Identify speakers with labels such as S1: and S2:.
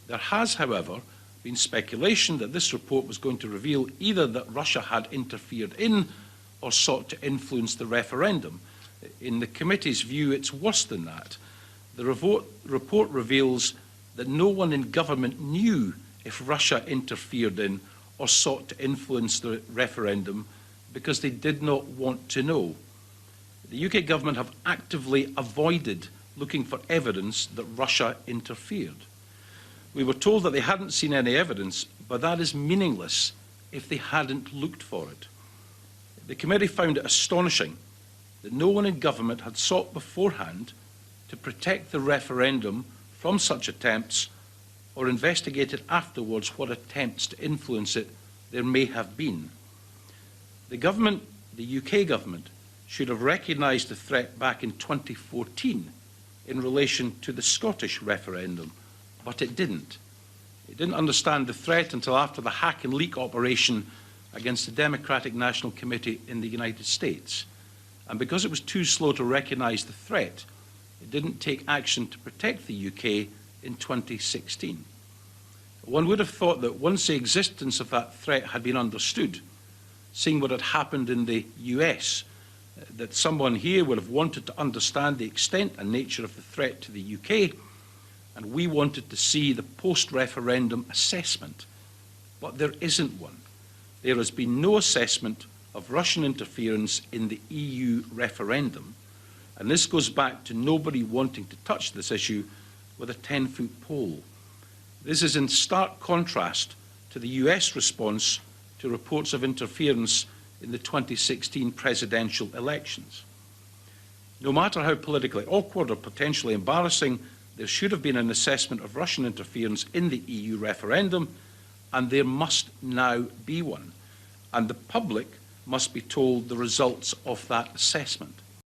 S1: There has, however, been speculation that this report was going to reveal either that Russia had interfered in or sought to influence the referendum. In the committee's view, it's worse than that. The report reveals that no one in government knew if Russia interfered in or sought to influence the referendum because they did not want to know. The UK government have actively avoided looking for evidence that Russia interfered. We were told that they hadn't seen any evidence, but that is meaningless if they hadn't looked for it. The committee found it astonishing that no one in government had sought beforehand to protect the referendum from such attempts or investigated afterwards what attempts to influence it there may have been. The government, the UK government, should have recognised the threat back in 2014 in relation to the Scottish referendum, but it didn't. It didn't understand the threat until after the hack and leak operation against the Democratic National Committee in the United States. And because it was too slow to recognise the threat, it didn't take action to protect the UK in 2016. One would have thought that once the existence of that threat had been understood, seeing what had happened in the US, that someone here would have wanted to understand the extent and nature of the threat to the UK, and we wanted to see the post-referendum assessment. But there isn't one. There has been no assessment of Russian interference in the EU referendum, and this goes back to nobody wanting to touch this issue with a 10-foot pole. This is in stark contrast to the US response to reports of interference in the 2016 presidential elections. No matter how politically awkward or potentially embarrassing, there should have been an assessment of Russian interference in the EU referendum, and there must now be one. And the public must be told the results of that assessment.